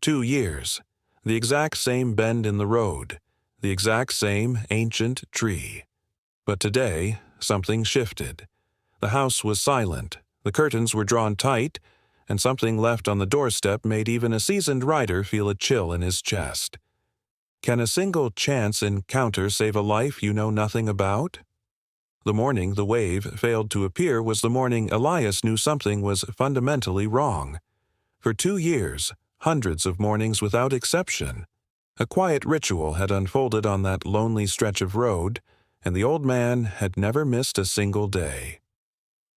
2 years. The exact same bend in the road. The exact same ancient tree. But today, something shifted. The house was silent, the curtains were drawn tight, and something left on the doorstep made even a seasoned rider feel a chill in his chest. Can a single chance encounter save a life you know nothing about? The morning the wave failed to appear was the morning Elias knew something was fundamentally wrong. For 2 years, hundreds of mornings without exception, a quiet ritual had unfolded on that lonely stretch of road, and the old man had never missed a single day.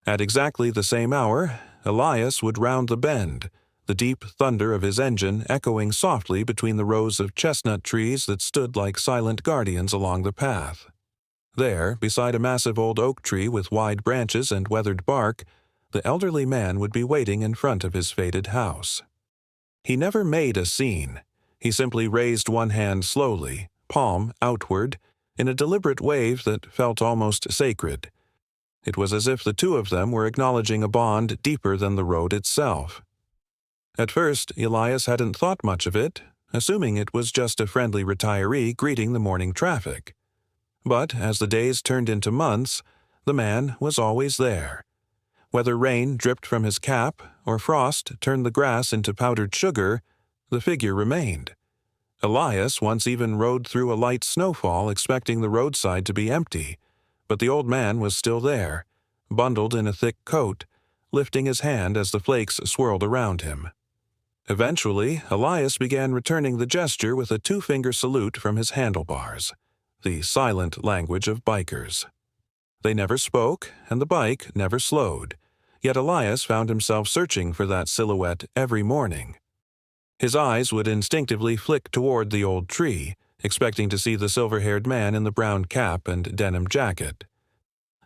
At exactly the same hour, Elias would round the bend, the deep thunder of his engine echoing softly between the rows of chestnut trees that stood like silent guardians along the path. There, beside a massive old oak tree with wide branches and weathered bark, the elderly man would be waiting in front of his faded house. He never made a scene. He simply raised one hand slowly, palm outward, in a deliberate wave that felt almost sacred. It was as if the two of them were acknowledging a bond deeper than the road itself. At first, Elias hadn't thought much of it, assuming it was just a friendly retiree greeting the morning traffic. But as the days turned into months, the man was always there. Whether rain dripped from his cap or frost turned the grass into powdered sugar, the figure remained. Elias once even rode through a light snowfall expecting the roadside to be empty, but the old man was still there, bundled in a thick coat, lifting his hand as the flakes swirled around him. Eventually, Elias began returning the gesture with a 2-finger salute from his handlebars, the silent language of bikers. They never spoke, and the bike never slowed, yet Elias found himself searching for that silhouette every morning. His eyes would instinctively flick toward the old tree, expecting to see the silver-haired man in the brown cap and denim jacket.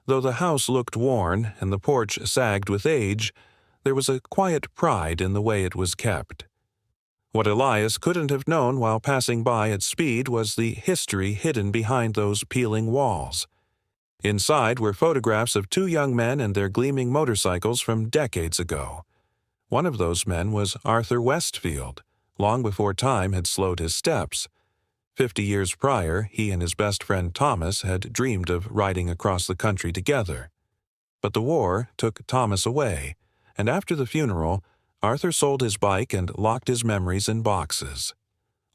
Though the house looked worn and the porch sagged with age, there was a quiet pride in the way it was kept. What Elias couldn't have known while passing by at speed was the history hidden behind those peeling walls. Inside were photographs of 2 young men and their gleaming motorcycles from decades ago. One of those men was Arthur Westfield, long before time had slowed his steps. 50 years prior, he and his best friend Thomas had dreamed of riding across the country together. But the war took Thomas away, and after the funeral, Arthur sold his bike and locked his memories in boxes.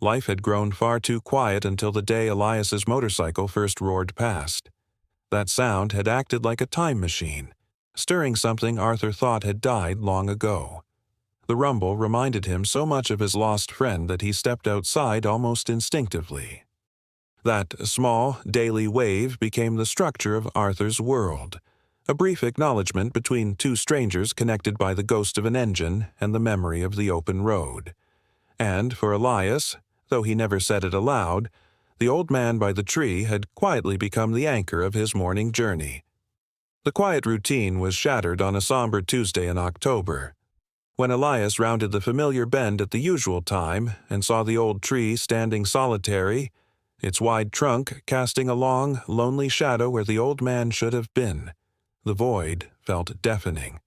Life had grown far too quiet until the day Elias's motorcycle first roared past. That sound had acted like a time machine, stirring something Arthur thought had died long ago. The rumble reminded him so much of his lost friend that he stepped outside almost instinctively. That small, daily wave became the structure of Arthur's world, a brief acknowledgement between 2 strangers connected by the ghost of an engine and the memory of the open road. And for Elias, though he never said it aloud, the old man by the tree had quietly become the anchor of his morning journey. The quiet routine was shattered on a somber Tuesday in October. When Elias rounded the familiar bend at the usual time and saw the old tree standing solitary, its wide trunk casting a long, lonely shadow where the old man should have been, the void felt deafening.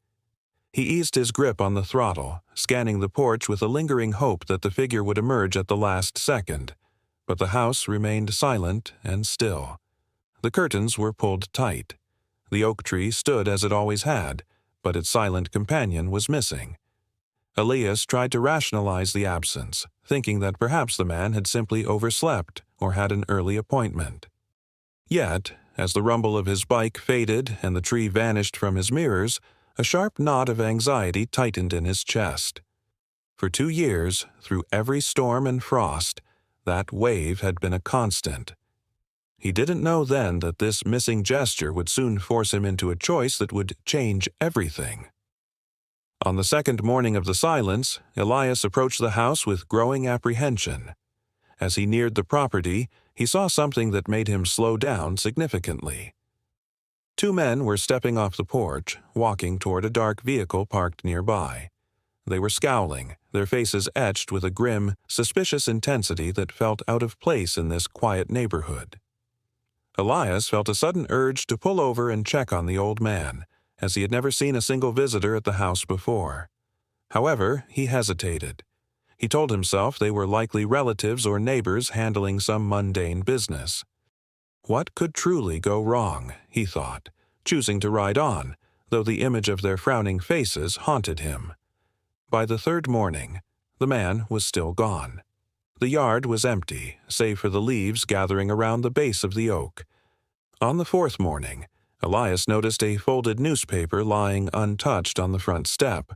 He eased his grip on the throttle, scanning the porch with a lingering hope that the figure would emerge at the last second, but the house remained silent and still. The curtains were pulled tight. The oak tree stood as it always had, but its silent companion was missing. Elias tried to rationalize the absence, thinking that perhaps the man had simply overslept or had an early appointment. Yet, as the rumble of his bike faded and the tree vanished from his mirrors, a sharp knot of anxiety tightened in his chest. For 2 years, through every storm and frost, that wave had been a constant. He didn't know then that this missing gesture would soon force him into a choice that would change everything. On the second morning of the silence, Elias approached the house with growing apprehension. As he neared the property, he saw something that made him slow down significantly. 2 men were stepping off the porch, walking toward a dark vehicle parked nearby. They were scowling, their faces etched with a grim, suspicious intensity that felt out of place in this quiet neighborhood. Elias felt a sudden urge to pull over and check on the old man, as he had never seen a single visitor at the house before. However, he hesitated. He told himself they were likely relatives or neighbors handling some mundane business. What could truly go wrong, he thought, choosing to ride on, though the image of their frowning faces haunted him. By the third morning, the man was still gone. The yard was empty, save for the leaves gathering around the base of the oak. On the fourth morning, Elias noticed a folded newspaper lying untouched on the front step.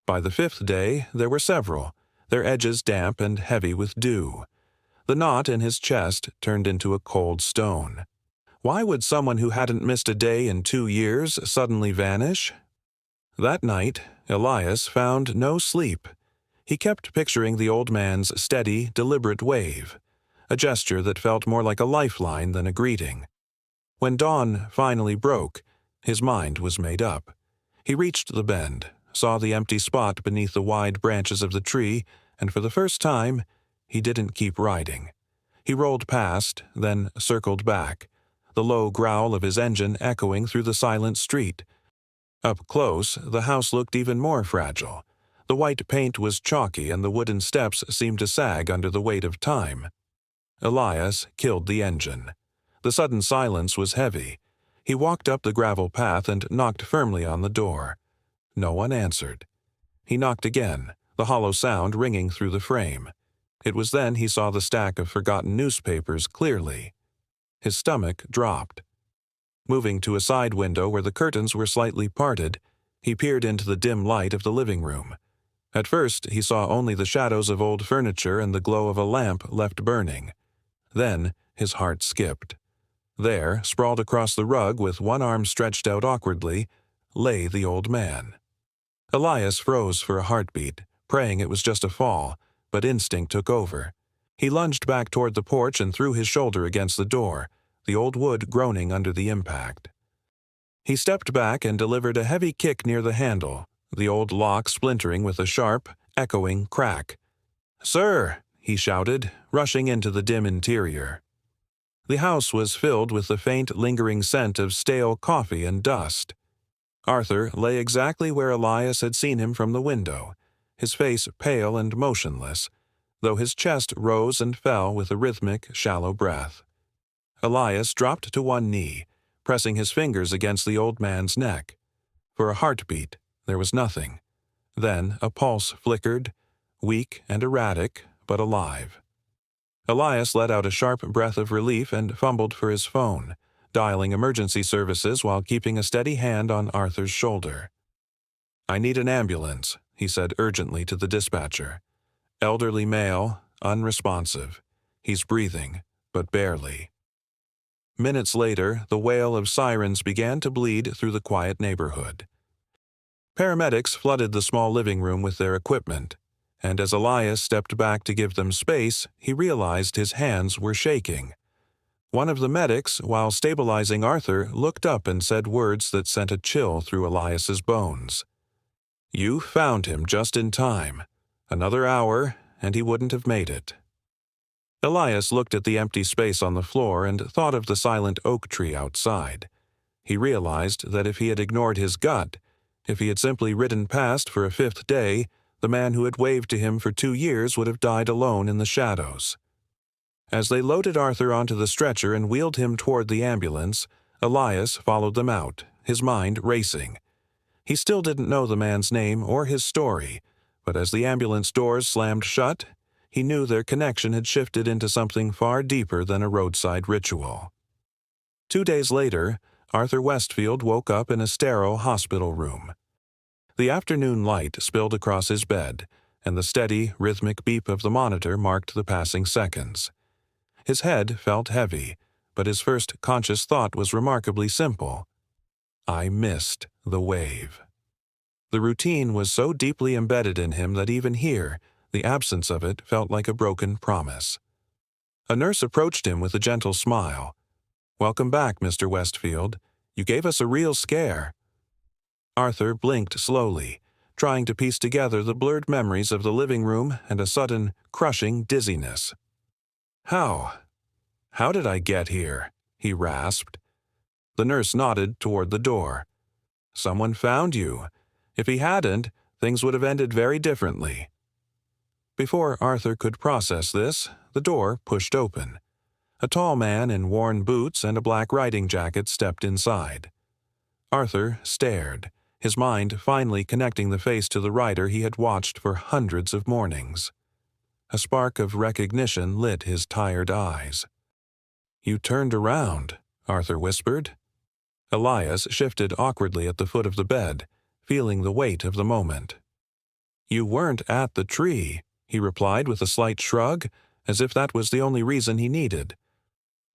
By the fifth day, there were several, their edges damp and heavy with dew. The knot in his chest turned into a cold stone. Why would someone who hadn't missed a day in 2 years suddenly vanish? That night, Elias found no sleep. He kept picturing the old man's steady, deliberate wave, a gesture that felt more like a lifeline than a greeting. When dawn finally broke, his mind was made up. He reached the bend, saw the empty spot beneath the wide branches of the tree, and for the first time, he didn't keep riding. He rolled past, then circled back, the low growl of his engine echoing through the silent street. Up close, the house looked even more fragile. The white paint was chalky and the wooden steps seemed to sag under the weight of time. Elias killed the engine. The sudden silence was heavy. He walked up the gravel path and knocked firmly on the door. No one answered. He knocked again, the hollow sound ringing through the frame. It was then he saw the stack of forgotten newspapers clearly. His stomach dropped. Moving to a side window where the curtains were slightly parted, he peered into the dim light of the living room. At first, he saw only the shadows of old furniture and the glow of a lamp left burning. Then, his heart skipped. There, sprawled across the rug with one arm stretched out awkwardly, lay the old man. Elias froze for a heartbeat, praying it was just a fall, but instinct took over. He lunged back toward the porch and threw his shoulder against the door, the old wood groaning under the impact. He stepped back and delivered a heavy kick near the handle, the old lock splintering with a sharp, echoing crack. "Sir!" he shouted, rushing into the dim interior. The house was filled with the faint, lingering scent of stale coffee and dust. Arthur lay exactly where Elias had seen him from the window, his face pale and motionless, though his chest rose and fell with a rhythmic, shallow breath. Elias dropped to one knee, pressing his fingers against the old man's neck. For a heartbeat, there was nothing. Then a pulse flickered, weak and erratic, but alive. Elias let out a sharp breath of relief and fumbled for his phone, dialing emergency services while keeping a steady hand on Arthur's shoulder. "I need an ambulance," he said urgently to the dispatcher. "Elderly male, unresponsive. He's breathing, but barely." Minutes later, the wail of sirens began to bleed through the quiet neighborhood. Paramedics flooded the small living room with their equipment, and as Elias stepped back to give them space, he realized his hands were shaking. One of the medics, while stabilizing Arthur, looked up and said words that sent a chill through Elias's bones. "You found him just in time. Another hour, and he wouldn't have made it." Elias looked at the empty space on the floor and thought of the silent oak tree outside. He realized that if he had ignored his gut, if he had simply ridden past for a fifth day, the man who had waved to him for 2 years would have died alone in the shadows. As they loaded Arthur onto the stretcher and wheeled him toward the ambulance, Elias followed them out, his mind racing. He still didn't know the man's name or his story, but as the ambulance doors slammed shut, he knew their connection had shifted into something far deeper than a roadside ritual. 2 days later, Arthur Westfield woke up in a sterile hospital room. The afternoon light spilled across his bed, and the steady, rhythmic beep of the monitor marked the passing seconds. His head felt heavy, but his first conscious thought was remarkably simple. I missed the wave. The routine was so deeply embedded in him that even here, the absence of it felt like a broken promise. A nurse approached him with a gentle smile. "Welcome back, Mr. Westfield. You gave us a real scare." Arthur blinked slowly, trying to piece together the blurred memories of the living room and a sudden, crushing dizziness. How did I get here?" he rasped. The nurse nodded toward the door. "Someone found you. If he hadn't, things would have ended very differently." Before Arthur could process this, the door pushed open. A tall man in worn boots and a black riding jacket stepped inside. Arthur stared, his mind finally connecting the face to the rider he had watched for hundreds of mornings. A spark of recognition lit his tired eyes. "You turned around," Arthur whispered. Elias shifted awkwardly at the foot of the bed, feeling the weight of the moment. "You weren't at the tree," he replied with a slight shrug, as if that was the only reason he needed.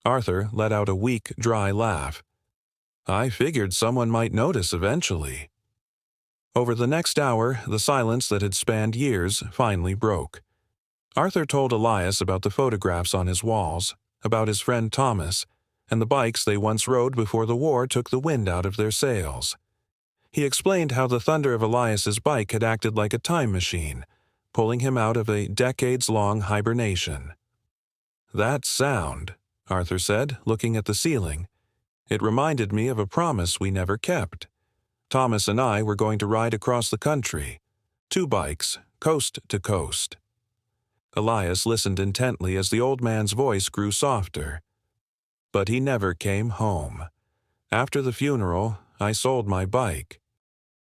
Arthur let out a weak, dry laugh. "I figured someone might notice eventually." Over the next hour, the silence that had spanned years finally broke. Arthur told Elias about the photographs on his walls, about his friend Thomas, and the bikes they once rode before the war took the wind out of their sails. He explained how the thunder of Elias's bike had acted like a time machine, pulling him out of a decades-long hibernation. "That sound," Arthur said, looking at the ceiling. "It reminded me of a promise we never kept. Thomas and I were going to ride across the country. 2 bikes, coast to coast." Elias listened intently as the old man's voice grew softer. "But he never came home. After the funeral, I sold my bike.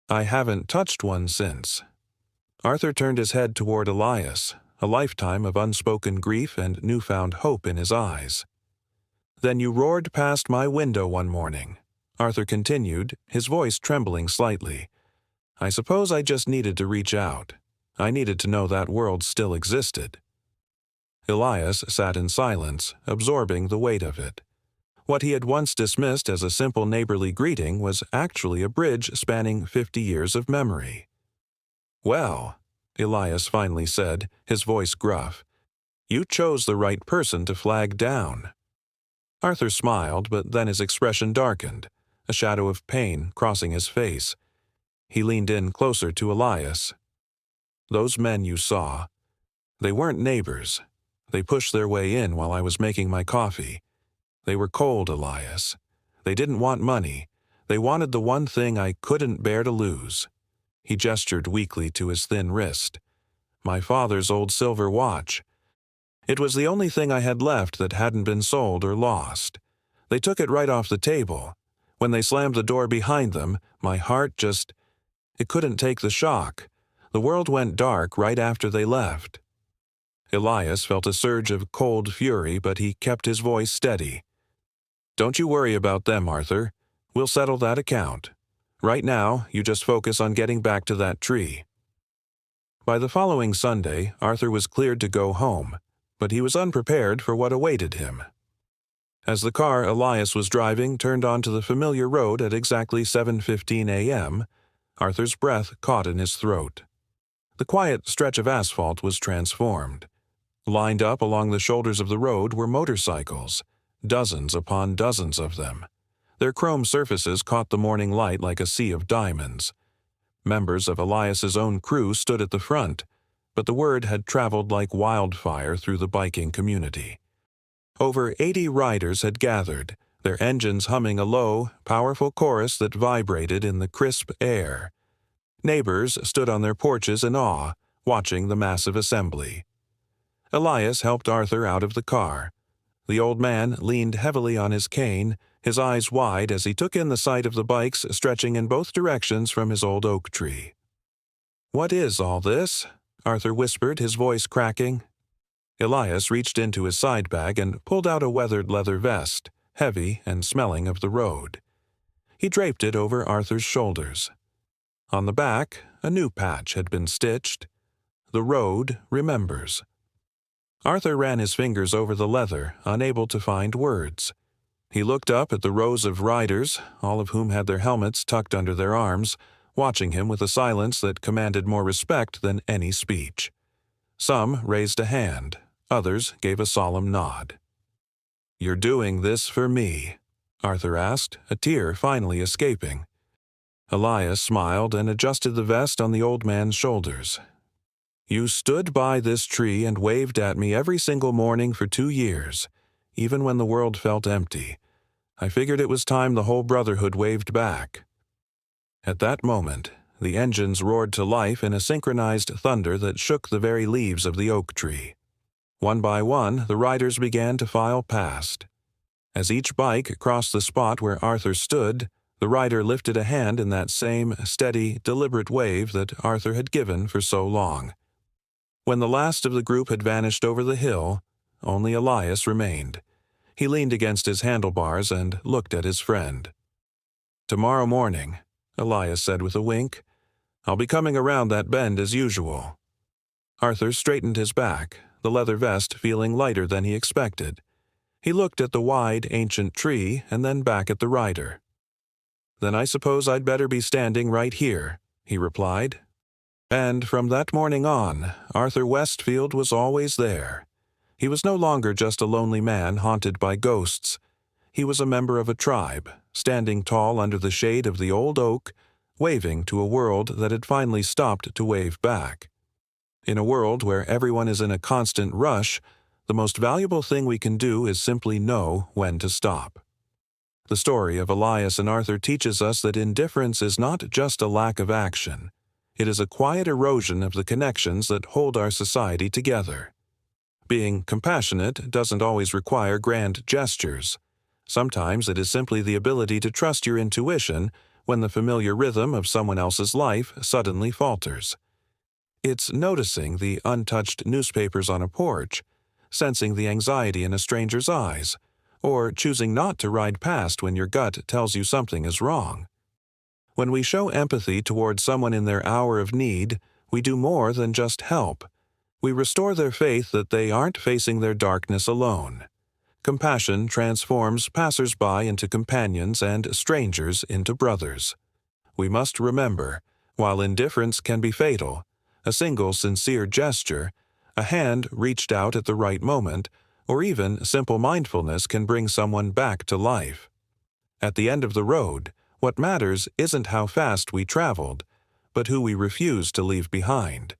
I haven't touched one since." Arthur turned his head toward Elias, a lifetime of unspoken grief and newfound hope in his eyes. "Then you roared past my window one morning," Arthur continued, his voice trembling slightly. "I suppose I just needed to reach out. I needed to know that world still existed." Elias sat in silence, absorbing the weight of it. What he had once dismissed as a simple neighborly greeting was actually a bridge spanning 50 years of memory. "Well," Elias finally said, his voice gruff, "you chose the right person to flag down." Arthur smiled, but then his expression darkened, a shadow of pain crossing his face. He leaned in closer to Elias. "Those men you saw, they weren't neighbors. They pushed their way in while I was making my coffee. They were cold, Elias. They didn't want money. They wanted the one thing I couldn't bear to lose." He gestured weakly to his thin wrist. "My father's old silver watch. It was the only thing I had left that hadn't been sold or lost. They took it right off the table. When they slammed the door behind them, my heart it couldn't take the shock. The world went dark right after they left." Elias felt a surge of cold fury, but he kept his voice steady. "Don't you worry about them, Arthur. We'll settle that account. Right now, you just focus on getting back to that tree." By the following Sunday, Arthur was cleared to go home, but he was unprepared for what awaited him. As the car Elias was driving turned onto the familiar road at exactly 7:15 a.m., Arthur's breath caught in his throat. The quiet stretch of asphalt was transformed. Lined up along the shoulders of the road were motorcycles, dozens upon dozens of them. Their chrome surfaces caught the morning light like a sea of diamonds. Members of Elias's own crew stood at the front, but the word had traveled like wildfire through the biking community. Over 80 riders had gathered, their engines humming a low, powerful chorus that vibrated in the crisp air. Neighbors stood on their porches in awe, watching the massive assembly. Elias helped Arthur out of the car. The old man leaned heavily on his cane, his eyes wide as he took in the sight of the bikes stretching in both directions from his old oak tree. "What is all this?" Arthur whispered, his voice cracking. Elias reached into his side bag and pulled out a weathered leather vest, heavy and smelling of the road. He draped it over Arthur's shoulders. On the back, a new patch had been stitched. "The road remembers." Arthur ran his fingers over the leather, unable to find words. He looked up at the rows of riders, all of whom had their helmets tucked under their arms, watching him with a silence that commanded more respect than any speech. Some raised a hand, others gave a solemn nod. "You're doing this for me?" Arthur asked, a tear finally escaping. Elias smiled and adjusted the vest on the old man's shoulders. "You stood by this tree and waved at me every single morning for 2 years, even when the world felt empty. I figured it was time the whole brotherhood waved back." At that moment, The engines roared to life in a synchronized thunder that shook the very leaves of the oak tree. One by one, the riders began to file past. As each bike crossed the spot where Arthur stood, the rider lifted a hand in that same steady, deliberate wave that Arthur had given for so long. When the last of the group had vanished over the hill, only Elias remained. He leaned against his handlebars and looked at his friend. "Tomorrow morning," Elias said with a wink, "I'll be coming around that bend as usual." Arthur straightened his back, the leather vest feeling lighter than he expected. He looked at the wide, ancient tree and then back at the rider. "Then I suppose I'd better be standing right here," he replied. And from that morning on, Arthur Westfield was always there. He was no longer just a lonely man haunted by ghosts. He was a member of a tribe, standing tall under the shade of the old oak, waving to a world that had finally stopped to wave back. In a world where everyone is in a constant rush, the most valuable thing we can do is simply know when to stop. The story of Elias and Arthur teaches us that indifference is not just a lack of action. It is a quiet erosion of the connections that hold our society together. Being compassionate doesn't always require grand gestures. Sometimes it is simply the ability to trust your intuition when the familiar rhythm of someone else's life suddenly falters. It's noticing the untouched newspapers on a porch, sensing the anxiety in a stranger's eyes, or choosing not to ride past when your gut tells you something is wrong. When we show empathy toward someone in their hour of need, we do more than just help. We restore their faith that they aren't facing their darkness alone. Compassion transforms passers-by into companions and strangers into brothers. We must remember, while indifference can be fatal, a single sincere gesture, a hand reached out at the right moment, or even simple mindfulness can bring someone back to life. At the end of the road, what matters isn't how fast we traveled, but who we refuse to leave behind.